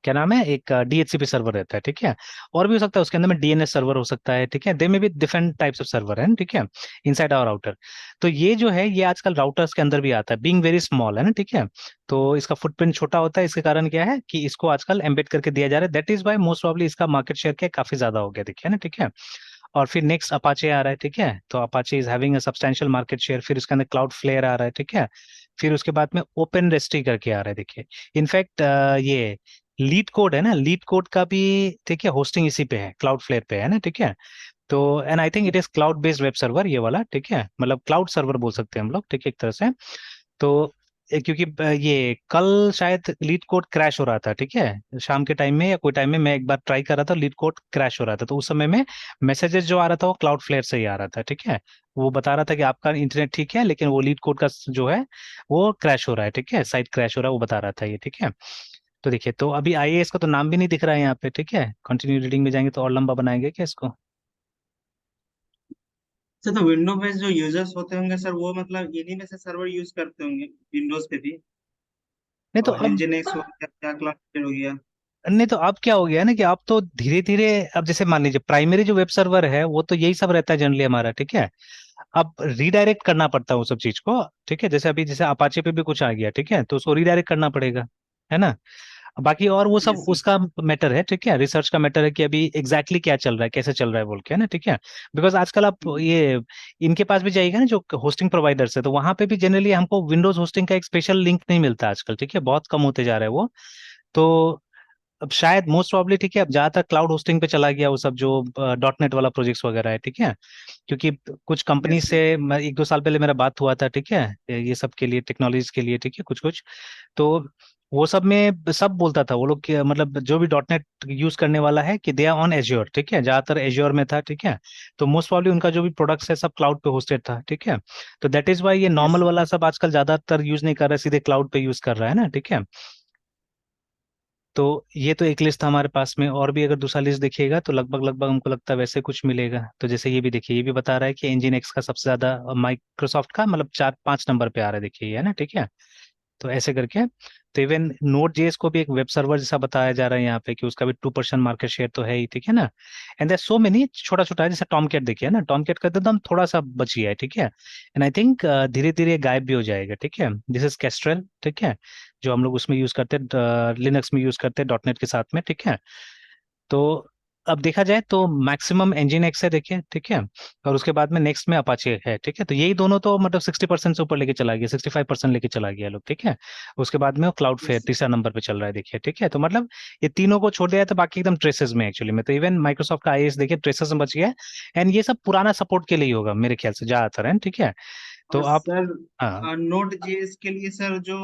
[SPEAKER 2] क्या नाम है, एक DHCP सर्वर रहता है, ठीक है। और भी हो सकता है उसके अंदर में DNS सर्वर हो सकता है, ठीक है। दे में भी डिफरेंट टाइप्स ऑफ सर्वर है, ठीक है, इनसाइड आवर राउटर। तो ये जो है ये आजकल राउटर्स के अंदर भी आता है, बीइंग वेरी स्मॉल, है ना, ठीक है। तो इसका फुटप्रिंट छोटा होता है, इसके कारण क्या है कि इसको आजकल एम्बेड करके दिया जा रहा है, that is why most probably इसका मार्केट शेयर क्या है, काफी ज्यादा हो गया, देखिए ना, ठीक है। और फिर नेक्स्ट अपाचे आ रहा है, ठीक है। तो Apache is having a substantial market share, फिर उसके अंदर क्लाउड फ्लेयर आ रहा है, ठीक है। फिर उसके बाद में ओपन रेस्ट्री करके आ रहा है, देखिए। इनफैक्ट ये लीड कोड है ना, लीड कोड का भी, ठीक है, होस्टिंग इसी पे है, क्लाउड फ्लेयर पे है ना, ठीक है। तो and I think it is cloud based web server ये वाला, ठीक है, मतलब क्लाउड सर्वर बोल सकते हैं हम लोग, ठीक है, एक तरह से। तो क्योंकि ये कल शायद लीड कोड क्रैश हो रहा था, ठीक है, शाम के टाइम में या कोई टाइम में मैं एक बार ट्राई कर रहा था, लीड कोड क्रैश हो रहा था, तो उस समय में मैसेजेस जो आ रहा था वो क्लाउड फ्लेयर से ही आ रहा था, ठीक है। वो बता रहा था कि आपका इंटरनेट ठीक है, लेकिन वो लीड कोड का जो है वो क्रैश हो रहा है, ठीक है, साइट क्रैश हो रहा है, वो बता रहा था ये, ठीक है। तो देखिए, तो अभी IAS का तो नाम भी नहीं दिख रहा है यहाँ पे, ठीक है। कंटिन्यू रीडिंग में जाएंगे तो और लंबा बनाएंगे क्या इसको।
[SPEAKER 1] सर तो विंडो बेस्ड जो यूजर्स होते होंगे सर, वो मतलब इन्हीं में से सर्वर यूज करते होंगे विंडोज पे भी।
[SPEAKER 2] नहीं तो
[SPEAKER 1] और
[SPEAKER 2] अब
[SPEAKER 1] nginx हो गया, क्या क्लास हो गया।
[SPEAKER 2] नहीं तो अब क्या हो गया ना कि अब तो धीरे धीरे, अब जैसे मान लीजिए प्राइमरी जो वेब सर्वर है वो तो यही सब रहता है जनरली हमारा, ठीक है। अब रीडायरेक्ट करना पड़ता है वो सब चीज को, ठीक है। जैसे अभी जैसे अपाचे पे भी कुछ आ गया, ठीक है, तो उसको रीडायरेक्ट करना पड़ेगा, है ना। बाकी और वो सब
[SPEAKER 1] यस सर।
[SPEAKER 2] उसका मैटर है, ठीक है, रिसर्च का मैटर है कि अभी एग्जैक्टली क्या चल रहा है, कैसे चल रहा है बोल के, है ना, ठीक है। बिकॉज आजकल आप ये इनके पास भी जाइएगा ना जो होस्टिंग प्रोवाइडर्स है, तो वहां पे भी जनरली हमको विंडोज होस्टिंग का एक स्पेशल लिंक नहीं मिलता आजकल, ठीक है, बहुत कम होते जा रहा है वो। तो अब शायद मोस्ट प्रॉब्ली, ठीक है, अब ज्यादातर क्लाउड होस्टिंग पे चला गया वो सब जो .NET वाला प्रोजेक्ट्स वगैरह है, ठीक है। क्योंकि कुछ कंपनी
[SPEAKER 1] यस
[SPEAKER 2] से
[SPEAKER 1] सर।
[SPEAKER 2] 1-2 साल पहले मेरा बात हुआ था, ठीक है, ये सब के लिए, टेक्नोलॉजीज के लिए, ठीक है, कुछ कुछ। तो वो सब में सब बोलता था वो लोग कि मतलब जो भी .NET यूज करने वाला है कि दे आर ऑन एज्योर, ठीक है, ज्यादातर एज्योर में था, ठीक है। तो मोस्ट प्रॉब्ली उनका जो भी प्रोडक्ट्स है सब क्लाउड पे होस्टेड था, ठीक है। तो दैट इज वाई ये
[SPEAKER 1] यस
[SPEAKER 2] नॉर्मल
[SPEAKER 1] सर।
[SPEAKER 2] वाला सब आजकल ज्यादातर यूज नहीं कर रहा है, सीधे क्लाउड पे यूज कर रहा है ना, ठीक है। तो ये तो एक लिस्ट था हमारे पास में, और भी अगर दूसरा लिस्ट देखिएगा तो लगभग लगभग हमको लगता है वैसे कुछ मिलेगा। तो जैसे ये भी देखिए, ये भी बता रहा है कि इंजिन एक्स का सबसे ज्यादा माइक्रोसॉफ्ट का मतलब 4-5 नंबर पे आ रहा है, देखिए ये है ना, ठीक है। तो ऐसे करके, तो इवन नोड जेएस को भी एक वेब सर्वर जैसा बताया जा रहा है यहाँ पे कि उसका भी 2% मार्केट शेयर तो है ही, ठीक है ना। एंड देयर सो मेनी, छोटा छोटा है, जैसे टॉमकैट देखिए ना, टॉमकैट का तो एकदम थोड़ा सा बची है, ठीक है। एंड आई थिंक धीरे धीरे गायब भी हो जाएगा, ठीक है। दिस इज केस्ट्रल, ठीक है, जो हम लोग उसमें यूज करते हैं, लिनक्स में यूज करते हैं डॉट नेट के साथ में, ठीक है। तो अब देखा जाए तो मैक्सिमम इंजन एक्स है, देखिए, ठीक है। और उसके बाद में नेक्स्ट में अपाचे है, ठीक है। तो यही दोनों तो मतलब 60% से ऊपर लेके चला गया, 65% लेके चला गया लोग, ठीक है। उसके बाद में क्लाउड फेयर
[SPEAKER 1] यस
[SPEAKER 2] तीसरा नंबर पे चल रहा है, देखिए, ठीक है। तो मतलब ये तीनों को छोड़ दिया है, तो बाकी एकदम ट्रेसेस में एक्चुअली में, तो इवन माइक्रोसॉफ्ट का आईएएस देखिए ट्रेसेस में बच गया है। एंड ये सब पुराना सपोर्ट के लिए ही होगा मेरे ख्याल से ज्यादातर, है, ठीक है। तो
[SPEAKER 1] और
[SPEAKER 2] आप,
[SPEAKER 1] सर
[SPEAKER 2] हाँ,
[SPEAKER 1] नोड जेएस के लिए सर जो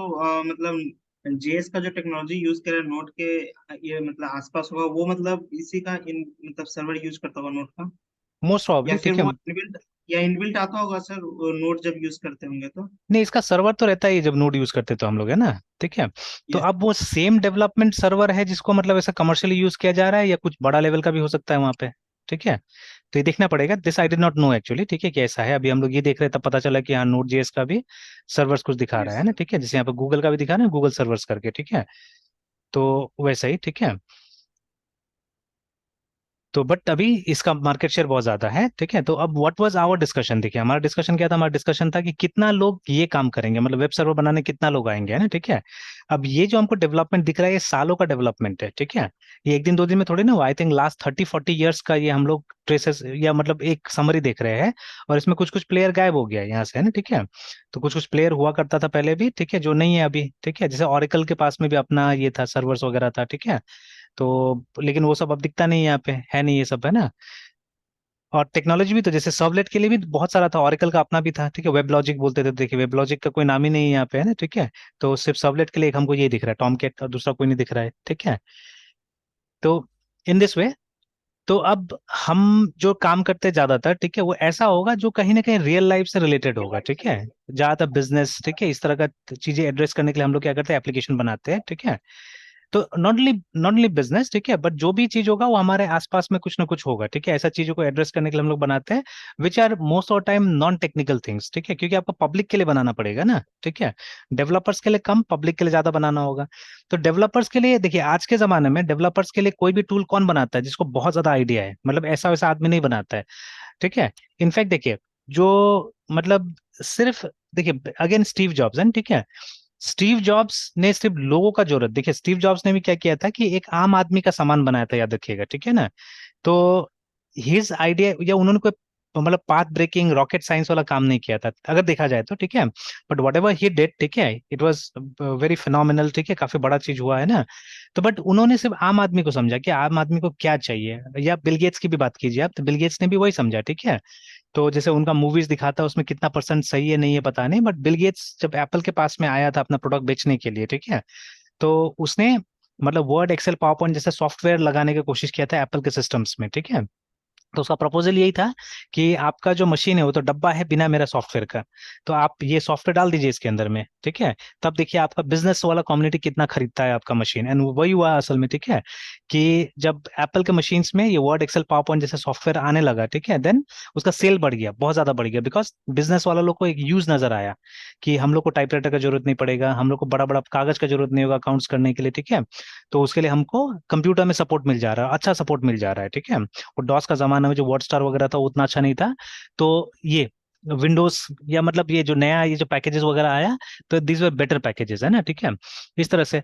[SPEAKER 1] मतलब जेएस का जो टेक्नोलॉजी यूज करे नोड के ये मतलब आसपास होगा वो मतलब इसी का इन मतलब सर्वर यूज करता होगा नोड का,
[SPEAKER 2] मोस्ट
[SPEAKER 1] या
[SPEAKER 2] प्रॉब्ली,
[SPEAKER 1] फिर
[SPEAKER 2] ठीक है।
[SPEAKER 1] वो इनबिल्ट या इनबिल्ट आता होगा सर नोड जब यूज करते होंगे तो।
[SPEAKER 2] नहीं, इसका सर्वर तो रहता ही है जब नोड यूज करते तो हम लोग, है ना, ठीक है। तो
[SPEAKER 1] यस
[SPEAKER 2] अब वो सेम डेवलपमेंट सर्वर है जिसको मतलब ऐसा कमर्शियली यूज किया जा रहा है, या कुछ बड़ा लेवल का भी हो सकता है वहां पे, ठीक है। तो ये देखना पड़ेगा, this I did not know actually, ठीक है, कि ऐसा है। अभी हम लोग ये देख रहे हैं तब पता चला कि हाँ नोड जेएस का भी सर्वर्स कुछ दिखा रहा
[SPEAKER 1] यस
[SPEAKER 2] है ना, ठीक है, जैसे यहाँ पे गूगल का भी दिखा रहा है, गूगल सर्वर्स करके, ठीक है। तो वैसा ही, ठीक है। तो बट अभी इसका मार्केट शेयर बहुत ज्यादा है, ठीक है। तो अब व्हाट वाज आवर डिस्कशन, देखिए हमारा डिस्कशन क्या था, हमारा डिस्कशन था कि कितना लोग ये काम करेंगे, मतलब वेब सर्वर बनाने कितना लोग आएंगे, है ना, ठीक है। अब ये जो हमको डेवलपमेंट दिख रहा है ये सालों का डेवलपमेंट है, ठीक है। ये एक दिन दो दिन में थोड़ी ना हुआ, आई थिंक लास्ट 30-40 ईयर्स का ये हम लोग ट्रेसेस या मतलब एक समरी देख रहे हैं। और इसमें कुछ कुछ प्लेयर गायब हो गया है यहाँ से, है ना, ठीक है। तो कुछ कुछ प्लेयर हुआ करता था पहले भी, ठीक है, जो नहीं है अभी, ठीक है। जैसे ओरेकल के पास में भी अपना ये था, सर्वर्स वगैरह था, ठीक है। तो लेकिन वो सब अब दिखता नहीं है यहाँ पे, है नहीं ये सब, है ना। और टेक्नोलॉजी भी तो जैसे सर्वलेट के लिए भी बहुत सारा था, ओरेकल का अपना भी था, ठीक है, वेब लॉजिक बोलते थे, देखिए वेब लॉजिक का कोई नाम ही नहीं है यहाँ पे, है ना, ठीक है। तो सिर्फ सर्वलेट के लिए एक हमको ये दिख रहा है टॉमकैट, और दूसरा कोई नहीं दिख रहा है, ठीक है। तो इन दिस वे, तो अब हम जो काम करते हैं ज्यादातर, ठीक है, वो ऐसा होगा जो कहीं ना कहीं रियल लाइफ से रिलेटेड होगा, ठीक है। ज्यादातर बिजनेस, ठीक है, इस तरह का चीजें एड्रेस करने के लिए हम लोग क्या करते हैं, एप्लीकेशन बनाते हैं, ठीक है। तो नॉट ओनली बिजनेस, ठीक है, बट जो भी चीज होगा वो हमारे आसपास में कुछ ना कुछ होगा, ठीक है। ऐसा चीजों को एड्रेस करने के लिए हम लोग बनाते हैं, which are most of time non technical things, ठीक है, क्योंकि आपको पब्लिक के लिए बनाना पड़ेगा ना, ठीक है। डेवलपर्स के लिए कम, पब्लिक के लिए ज्यादा बनाना होगा। तो डेवलपर्स के लिए देखिए, आज के जमाने में डेवलपर्स के लिए कोई भी टूल कौन बनाता है जिसको बहुत ज्यादा आइडिया है, मतलब ऐसा वैसा आदमी नहीं बनाता है, ठीक है। इनफैक्ट देखिए, जो मतलब सिर्फ, देखिए अगेन स्टीव जॉब्स है, ठीक है। स्टीव जॉब्स ने सिर्फ लोगों का जरूरत, देखिए स्टीव जॉब्स ने भी क्या किया था कि एक आम आदमी का सामान बनाया था, याद रखिएगा, ठीक है ना। तो हिज आइडिया, या उन्होंने कोई मतलब पाथ ब्रेकिंग रॉकेट साइंस वाला काम नहीं किया था अगर देखा जाए तो, ठीक है। But what ever he did, ठीक है, इट वाज वेरी फिनोमिनल, ठीक है, काफी बड़ा चीज हुआ है ना। तो बट उन्होंने सिर्फ आम आदमी को समझा कि आम आदमी को क्या चाहिए, या बिल गेट्स की भी बात कीजिए आप, तो बिल गेट्स ने भी वही समझा, ठीक है। तो जैसे उनका मूवीज दिखाता है उसमें कितना परसेंट सही है नहीं है पता नहीं, बट बिल गेट्स जब एप्पल के पास में आया था अपना प्रोडक्ट बेचने के लिए, ठीक है, तो उसने मतलब वर्ड एक्सेल पावर पॉइंट जैसे सॉफ्टवेयर लगाने की कोशिश किया था एप्पल के सिस्टम्स में, ठीक है। तो उसका प्रपोजल यही था कि आपका जो मशीन है वो तो डब्बा है बिना मेरा सॉफ्टवेयर का, तो आप ये सॉफ्टवेयर डाल दीजिए इसके अंदर में, ठीक है। तब देखिए आपका बिजनेस वाला कम्युनिटी कितना खरीदता है आपका मशीन, एंड वही हुआ असल में, ठीक है। कि जब एप्पल के मशीन्स में ये वर्ड एक्सेल पावर पॉइंट जैसे सॉफ्टवेयर आने लगा, ठीक है, देन उसका सेल बढ़ गया, बहुत ज्यादा बढ़ गया, बिकॉज बिजनेस वाला लोग को एक यूज नजर आया कि हम लोग को टाइपराइटर का जरूरत नहीं पड़ेगा, हम लोग को बड़ा बड़ा कागज का जरूरत नहीं होगा अकाउंट्स करने के लिए, ठीक है। तो उसके लिए हमको कंप्यूटर में सपोर्ट मिल जा रहा है, अच्छा सपोर्ट मिल जा रहा है, ठीक है। और डॉस का जमाना में जो वर्ड स्टार वगैरह था वो उतना अच्छा नहीं था। तो ये विंडोज, या मतलब ये जो नया ये जो पैकेजेस वगैरह आया, तो दिस वर बेटर पैकेजेस, है ना, ठीक है, इस तरह से।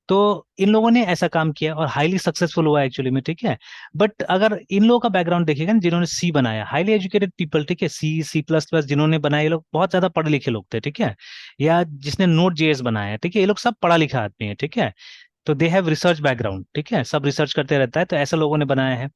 [SPEAKER 2] तो इन लोगों ने ऐसा काम किया और हाईली सक्सेसफुल हुआ एक्चुअली में, ठीक है। बट अगर इन लोगों का बैकग्राउंड देखिएगा ना, जिन्होंने सी बनाया, हाईली एजुकेटेड पीपल, ठीक है, सी सी प्लस प्लस जिन्होंने बनाया, ये लोग बहुत ज्यादा पढ़े लिखे लोग थे, ठीक है। या जिसने नोट जेएस बनाया, ठीक है, ये लोग सब पढ़ा लिखा आदमी है, ठीक है। तो दे हैव रिसर्च बैकग्राउंड, ठीक है, सब रिसर्च करते रहता है, तो ऐसे लोगों ने बनाया है।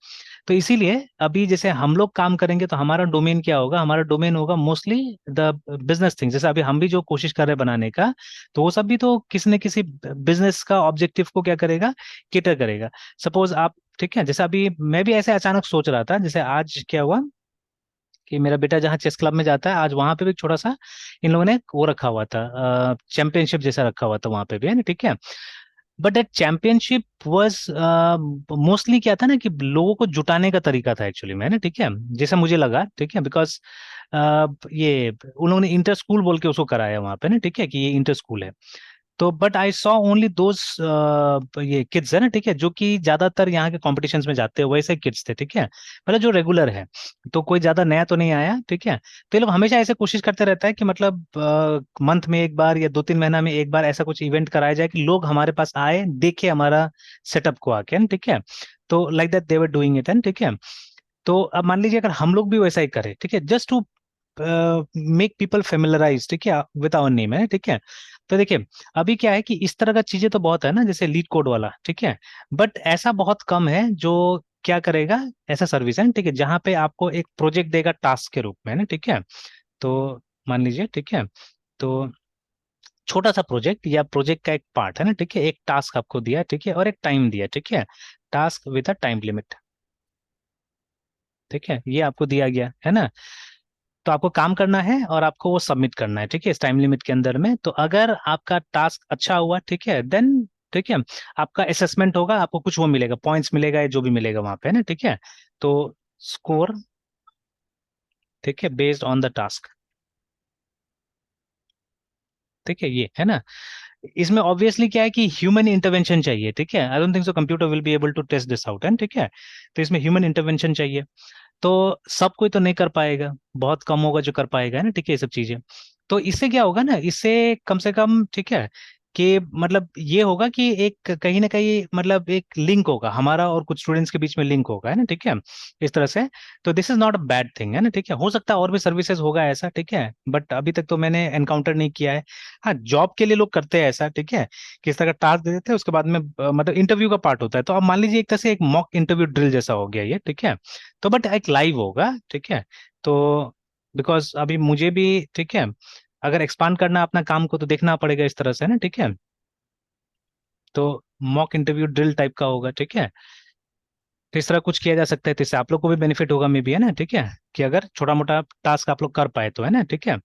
[SPEAKER 2] तो इसीलिए अभी जैसे हम लोग काम करेंगे तो हमारा डोमेन क्या होगा, हमारा डोमेन होगा मोस्टली द बिजनेस थिंग, जैसे अभी हम भी जो कोशिश कर रहे हैं बनाने का, तो वो सब भी तो किसी न किसी बिजनेस का ऑब्जेक्टिव को क्या करेगा, केटर करेगा। सपोज आप, ठीक है, जैसे अभी मैं भी ऐसे अचानक सोच रहा था, जैसे आज क्या हुआ कि मेरा बेटा जहाँ चेस क्लब में जाता है, आज वहां पे भी छोटा सा इन लोगों ने वो रखा हुआ था, चैंपियनशिप जैसा रखा हुआ था वहां पे भी, है ना, ठीक है। But that championship was mostly क्या था ना कि लोगों को जुटाने का तरीका था एक्चुअली में, है ना, ठीक है, जैसा मुझे लगा, ठीक है। बिकॉज ये उन लोगों ने इंटर स्कूल बोल के उसको कराया वहां पे ना, ठीक है, कि ये इंटर स्कूल है। तो but I saw only those ये किड्स है ना, ठीक है, जो कि ज्यादातर यहाँ के कॉम्पिटिशन्स में जाते हैं वैसे किड्स थे, ठीक है, मतलब जो रेगुलर है। तो कोई ज्यादा नया तो नहीं आया, ठीक है। तो ये लोग हमेशा ऐसे कोशिश करते रहता है कि मतलब मंथ में एक बार या 2-3 महीना में एक बार ऐसा कुछ इवेंट कराया जाए कि लोग हमारे पास आए, देखे हमारा सेटअप को आके न, ठीक है। तो like that they were doing it and, ठीक है। तो अब मान लीजिए अगर हम लोग भी वैसा ही करें, ठीक है, just to make people familiarise, ठीक है, विद आवर नेम है, ठीक है। तो देखिए अभी क्या है कि इस तरह का चीजें तो बहुत है ना, जैसे लीड कोड वाला, ठीक है, बट ऐसा बहुत कम है जो क्या करेगा, ऐसा सर्विस है, ठीक है, जहां पे आपको एक प्रोजेक्ट देगा टास्क के रूप में ना, ठीक है। तो मान लीजिए, ठीक है, तो छोटा सा प्रोजेक्ट या प्रोजेक्ट का एक पार्ट है ना, ठीक है, एक टास्क आपको दिया, ठीक है, और एक टाइम दिया, ठीक है, task with a time limit, ठीक है, ये आपको दिया गया है ना। तो आपको काम करना है और आपको वो सबमिट करना है, ठीक है, इस टाइम लिमिट के अंदर में। तो अगर आपका टास्क अच्छा हुआ, ठीक है, देन ठीक है, आपका असेसमेंट होगा, आपको कुछ वो मिलेगा, पॉइंट्स मिलेगा या जो भी मिलेगा वहां पे, है ना, ठीक है। तो स्कोर, ठीक है, बेस्ड ऑन द टास्क, ठीक है, ये है ना। इसमें ऑब्वियसली क्या है कि ह्यूमन इंटरवेंशन चाहिए, ठीक है, I don't think so computer will be able to test this out and, ठीक है। तो इसमें ह्यूमन इंटरवेंशन चाहिए। तो सब कोई तो नहीं कर पाएगा, बहुत कम होगा जो कर पाएगा, है ना, ठीक है, ये सब चीजें। तो इससे क्या होगा ना, इससे कम से कम, ठीक है, कि मतलब ये होगा कि एक कहीं ना कहीं मतलब एक लिंक होगा हमारा और कुछ स्टूडेंट्स के बीच में, लिंक होगा, है ना, ठीक है, इस तरह से। तो this is not a bad thing, है ना, ठीक है, हो सकता है और भी सर्विसेज होगा ऐसा, ठीक है, बट अभी तक तो मैंने एनकाउंटर नहीं किया है। हाँ, जॉब के लिए लोग करते हैं ऐसा, ठीक है, किस तरह का टास्क दे देते हैं, उसके बाद में मतलब इंटरव्यू का पार्ट होता है। तो अब मान लीजिए एक तरह से एक मॉक इंटरव्यू ड्रिल जैसा हो गया ये, ठीक है। तो बट एक लाइव होगा, ठीक है। तो बिकॉज अभी मुझे भी, ठीक है, अगर एक्सपांड करना है अपना काम को तो देखना पड़ेगा इस तरह से ना, ठीक है। तो मॉक इंटरव्यू ड्रिल टाइप का होगा, ठीक है। तो इस तरह कुछ किया जा सकता है, तो इससे आप लोग को भी बेनिफिट होगा मे बी, है ना, ठीक है, कि अगर छोटा मोटा टास्क आप लोग कर पाए तो, है ना, ठीक है।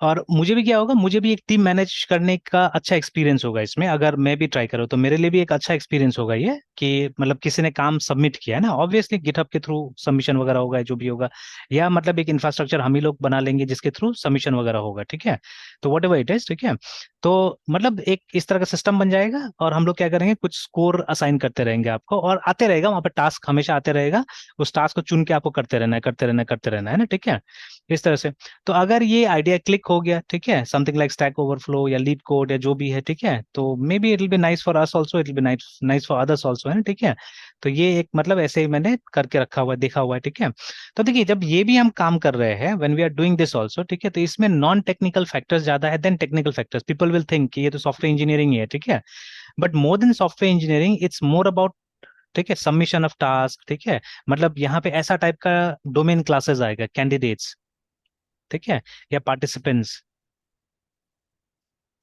[SPEAKER 2] और मुझे भी क्या होगा, मुझे भी एक टीम मैनेज करने का अच्छा एक्सपीरियंस होगा इसमें, अगर मैं भी ट्राई करूँ तो मेरे लिए भी एक अच्छा एक्सपीरियंस होगा ये, कि मतलब किसी ने काम सबमिट किया है ना, ऑब्वियसली गिटहब के थ्रू सबमिशन वगैरह होगा जो भी होगा, या मतलब एक इंफ्रास्ट्रक्चर हम ही लोग बना लेंगे जिसके थ्रू सबमिशन वगैरह होगा, ठीक है। तो वट एवर इट इज, ठीक है। तो मतलब एक इस तरह का सिस्टम बन जाएगा और हम लोग क्या करेंगे, कुछ स्कोर असाइन करते रहेंगे आपको, और आते रहेगा वहां पे टास्क, हमेशा आते रहेगा। उस टास्क को चुन के आपको करते रहना है, करते रहना है, करते रहना है ना, ठीक है, इस तरह से। तो अगर ये आइडिया क्लिक हो गया, ठीक है, समथिंग लाइक स्टैक ओवरफ्लो या लीड कोड या जो भी है, ठीक है, तो may B it will be nice for us also, it will be nice nice for others also, है ना, ठीक है। तो ये एक मतलब ऐसे ही मैंने करके रखा हुआ है, देखा हुआ है, ठीक है। तो देखिए जब ये भी हम काम कर रहे हैं, when we are doing this also, ठीक है, तो इसमें नॉन टेक्निकल फैक्टर्स ज्यादा है than technical factors. People will think कि ये तो सॉफ्टवेयर इंजीनियरिंग ही है, ठीक है, but more than software engineering it's more about, ठीक है, सबमिशन ऑफ टास्क, ठीक है। मतलब यहाँ पे ऐसा टाइप का डोमेन क्लासेस आएगा, कैंडिडेट्स, ठीक है, या पार्टिसिपेंट्स,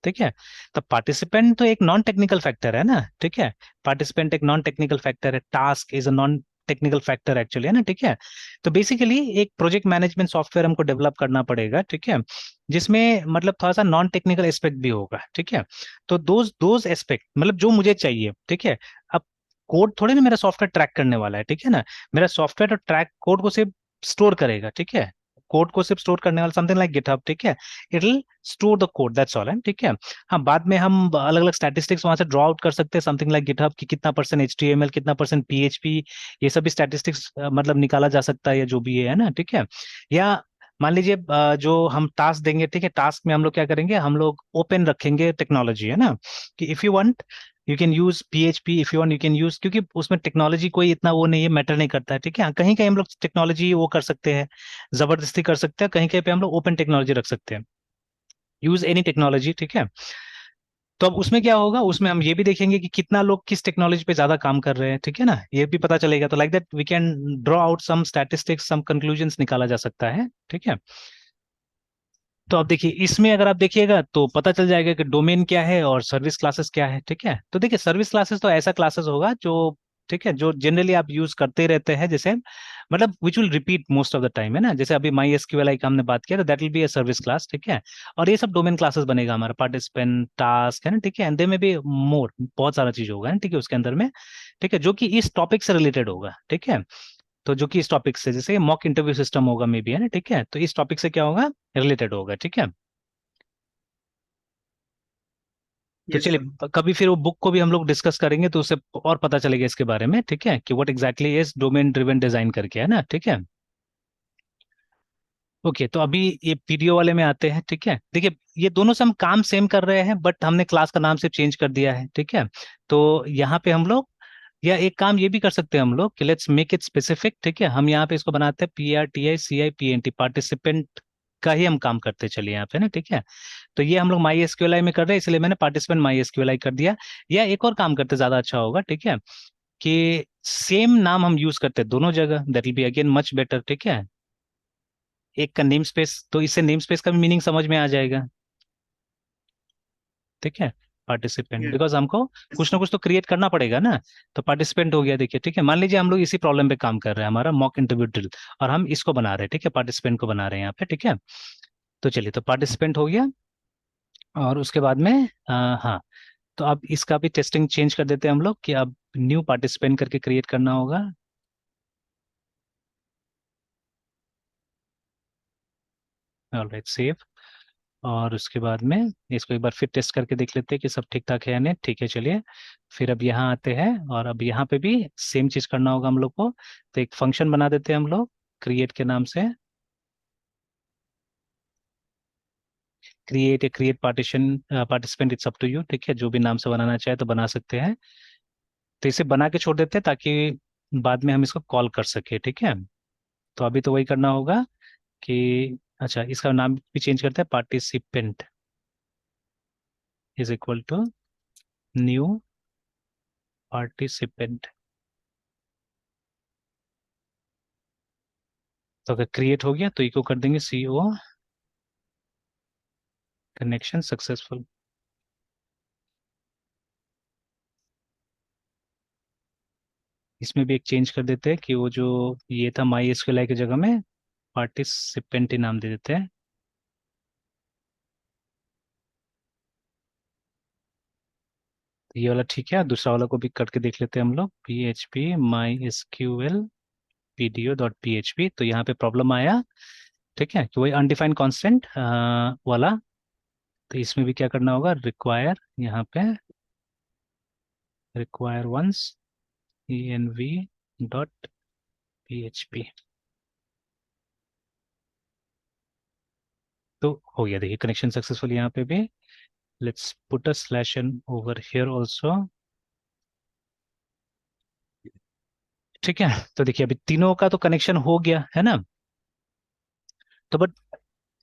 [SPEAKER 2] ठीक है। तो पार्टिसिपेंट तो एक नॉन टेक्निकल फैक्टर है ना, ठीक है, पार्टिसिपेंट एक नॉन टेक्निकल फैक्टर है, task is a non technical factor actually, है ना, ठीक है। तो बेसिकली एक प्रोजेक्ट मैनेजमेंट सॉफ्टवेयर हमको डेवलप करना पड़ेगा, ठीक है, जिसमें मतलब थोड़ा सा नॉन टेक्निकल एस्पेक्ट भी होगा, ठीक है। तो दोज दोज एस्पेक्ट मतलब जो मुझे चाहिए, ठीक है। अब कोड थोड़ी ना मेरा सॉफ्टवेयर ट्रैक करने वाला है, ठीक है ना, मेरा सॉफ्टवेयर तो ट्रैक कोड को सिर्फ स्टोर करेगा, ठीक है, कोड को सिर्फ स्टोर करने वाला, समथिंग लाइक गिटहब, ठीक है, it will store the code, that's all, है ठीक है। हाँ, बाद में हम अलग अलग स्टैटिस्टिक्स वहां से ड्रॉ आउट कर सकते हैं, समथिंग लाइक गिटहब की कितना परसेंट HTML, कितना परसेंट PHP, ये सब भी स्टैटिस्टिक्स मतलब निकाला जा सकता है, या जो भी है ना, ठीक है। या मान लीजिए जो हम टास्क देंगे, ठीक है, टास्क में हम लोग क्या करेंगे, हम लोग ओपन रखेंगे टेक्नोलॉजी, है ना, कि if you want you can use PHP, if you want you can use, क्योंकि उसमें टेक्नोलॉजी कोई इतना वो नहीं है, मैटर नहीं करता है, ठीक है। हाँ, कहीं कहीं हम लोग टेक्नोलॉजी वो कर सकते हैं, जबरदस्ती कर सकते हैं, कहीं कहीं पे हम लोग ओपन टेक्नोलॉजी रख सकते हैं, यूज एनी टेक्नोलॉजी, ठीक है। तो अब उसमें क्या होगा, उसमें हम ये भी देखेंगे कि कितना लोग किस टेक्नोलॉजी पे ज्यादा काम कर रहे हैं, ठीक है ना, ये भी पता चलेगा। तो like that we can draw out some statistics, some conclusions निकाला जा सकता है, ठीक है। तो अब देखिए इसमें अगर आप देखिएगा तो पता चल जाएगा कि डोमेन क्या है और सर्विस क्लासेस क्या है, ठीक है। तो देखिए सर्विस क्लासेस तो ऐसा क्लासेस होगा जो, ठीक है, जो जनरली आप यूज करते रहते हैं, जैसे मतलब which will repeat most of the time, है ना, जैसे अभी MySQL का हमने बात किया, तो that will be a service class, ठीक है। और ये सब डोमेन क्लासेस बनेगा हमारा, पार्टिसिपेंट, टास्क, है ना, ठीक है, एंड दे में भी मोर बहुत सारा चीज होगा, है ना, ठीक है, उसके अंदर में, ठीक है, जो कि इस टॉपिक से रिलेटेड होगा, ठीक है। तो जो कि इस टॉपिक से, जैसे मॉक इंटरव्यू सिस्टम होगा मे बी, है ना, ठीक है, तो इस टॉपिक से क्या होगा, रिलेटेड होगा, ठीक है। तो
[SPEAKER 1] यस सर।
[SPEAKER 2] चलिए कभी फिर वो बुक को भी हम लोग डिस्कस करेंगे तो उससे और पता चलेगा इसके बारे में, ठीक है, कि what exactly is domain driven design करके, है ना, ठीक है। ओके, तो अभी ये पीडीओ वाले में आते हैं, ठीक है। देखिए ये दोनों से हम काम सेम कर रहे हैं बट हमने क्लास का नाम सिर्फ चेंज कर दिया है, ठीक है। तो यहाँ पे हम लोग, या एक काम ये भी कर सकते हैं हम लोग कि लेट्स मेक इट स्पेसिफिक, ठीक है। हम यहाँ पे इसको बनाते हैं PRTICIPNT, पार्टिसिपेंट का ही हम काम करते चलिए यहाँ पे ना, ठीक है। तो ये हम लोग माई एसक्यूएलआई में कर रहे हैं इसलिए मैंने पार्टिसिपेंट माई एसक्यूएलआई कर दिया। या एक और काम करते ज्यादा अच्छा होगा, ठीक है, कि सेम नाम हम यूज करते हैं दोनों जगह, that will be again much better, ठीक है। एक का नेम स्पेस, तो इससे नेम स्पेस का भी मीनिंग समझ में आ जाएगा, ठीक है। पार्टिसिपेंट, बिकॉज हमको
[SPEAKER 1] यस
[SPEAKER 2] कुछ ना
[SPEAKER 1] सर।
[SPEAKER 2] कुछ तो क्रिएट करना पड़ेगा ना। तो पार्टिसिपेंट हो गया, देखिए, ठीक है। मान लीजिए हम लोग इसी प्रॉब्लम पे काम कर रहे हैं, हमारा मॉक इंटरव्यू ड्रिल, और हम इसको बना रहे हैं, ठीक है, पार्टिसिपेंट को बना रहे हैं यहाँ पे, ठीक है। तो चलिए, तो पार्टिसिपेंट हो गया, और उसके बाद में हाँ, तो अब इसका भी टेस्टिंग चेंज कर देते हैं हम लोग कि अब न्यू पार्टिसिपेंट करके क्रिएट करना होगा। Alright, save. और उसके बाद में इसको एक बार फिर टेस्ट करके देख लेते हैं कि सब ठीक ठाक है या नहीं, ठीक है, चलिए। फिर अब यहाँ आते हैं और अब यहाँ पे भी सेम चीज करना होगा हम लोग को। तो एक फंक्शन बना देते हैं हम लोग क्रिएट के नाम से, create partition participant, it's up to you, ठीक है, जो भी नाम से बनाना चाहे तो बना सकते हैं। तो इसे बना के छोड़ देते हैं ताकि बाद में हम इसको कॉल कर सके, ठीक है। तो अभी तो वही करना होगा कि अच्छा, इसका नाम भी चेंज करते हैं, participant is equal to new participant. तो अगर क्रिएट हो गया तो इको कर देंगे CO, कनेक्शन सक्सेसफुल। इसमें भी एक चेंज कर देते हैं कि वो जो ये था माई एसक्यूएलआई की जगह में पार्टिसिपेंट ही नाम दे देते हैं। तो ये वाला ठीक है, दूसरा वाला को भी करके देख लेते हैं हम लोग, PHP MySQL PDO.php। तो यहाँ पे प्रॉब्लम आया, ठीक है, कि वही अनडिफाइंड कांस्टेंट वाला। तो इसमें भी क्या करना होगा, रिक्वायर, यहाँ पे रिक्वायर वंस env.php। तो हो गया, देखिए कनेक्शन सक्सेसफुल यहाँ पे भी। Let's put a slash n over here also, ठीक है। तो देखिए अभी तीनों का तो कनेक्शन हो गया है ना। तो बट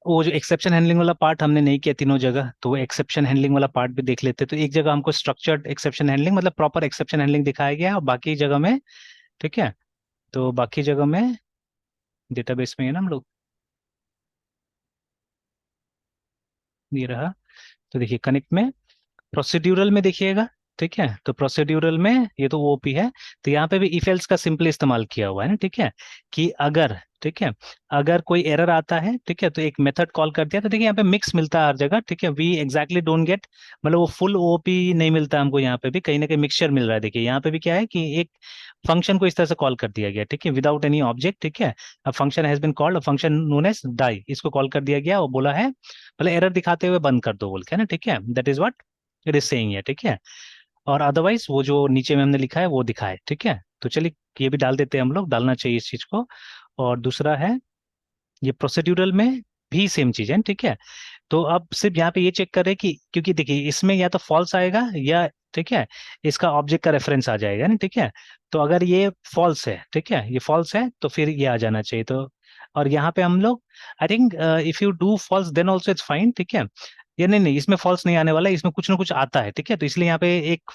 [SPEAKER 2] वो जो एक्सेप्शन हैंडलिंग वाला पार्ट हमने नहीं किया तीनों जगह, तो वो एक्सेप्शन हैंडलिंग वाला पार्ट भी देख लेते हैं। तो एक जगह हमको स्ट्रक्चर्ड एक्सेप्शन हैंडलिंग मतलब प्रॉपर एक्सेप्शन हैंडलिंग दिखाया गया है, और बाकी जगह में, ठीक है, तो बाकी जगह में डेटाबेस में है ना हम लोग, ये रहा। तो देखिए कनेक्ट में, प्रोसीड्यूरल में देखिएगा, ठीक है, तो प्रोसीड्यूरल में ये तो ओपी है। तो यहाँ पे भी इफ एल्स का सिंपल इस्तेमाल किया हुआ है ना, ठीक है, कि अगर, ठीक है, अगर कोई एरर आता है, ठीक है, तो एक मेथड कॉल कर दिया। तो देखिए यहाँ पे मिक्स मिलता है हर जगह, ठीक है, वी एग्जैक्टली डोंट गेट, मतलब वो फुल ओपी नहीं मिलता हमको, यहाँ पे भी कहीं ना कहीं मिक्सचर मिल रहा है। देखिए यहाँ पे भी क्या है कि एक फंक्शन को इस तरह से कॉल कर दिया गया, ठीक है, विदाउट एनी ऑब्जेक्ट, ठीक है। अब function has been called, function known as die, इसको कॉल कर दिया गया और बोला है, मतलब एरर दिखाते हुए बंद कर दो बोल के ना, ठीक है, that is what it is saying है, ठीक है। और अदरवाइज वो जो नीचे में हमने लिखा है वो दिखाए, ठीक है। तो चलिए ये भी डाल देते हैं हम लोग, डालना चाहिए इस चीज को। और दूसरा है, ये प्रोसीड्यूरल में भी सेम चीज है, ठीक है। तो अब सिर्फ यहाँ पे ये चेक करें कि, क्योंकि देखिए इसमें या तो फॉल्स आएगा या, ठीक है, इसका ऑब्जेक्ट का रेफरेंस आ जाएगा ना, ठीक है। तो अगर ये फॉल्स है, ठीक है, ये फॉल्स है तो फिर ये आ जाना चाहिए। तो और यहाँ पे हम लोग, I think if you do false then also it's fine, ठीक है। ये नहीं नहीं, इसमें फॉल्स नहीं आने वाला है, इसमें कुछ ना कुछ आता है, ठीक है। तो इसलिए यहाँ पे एक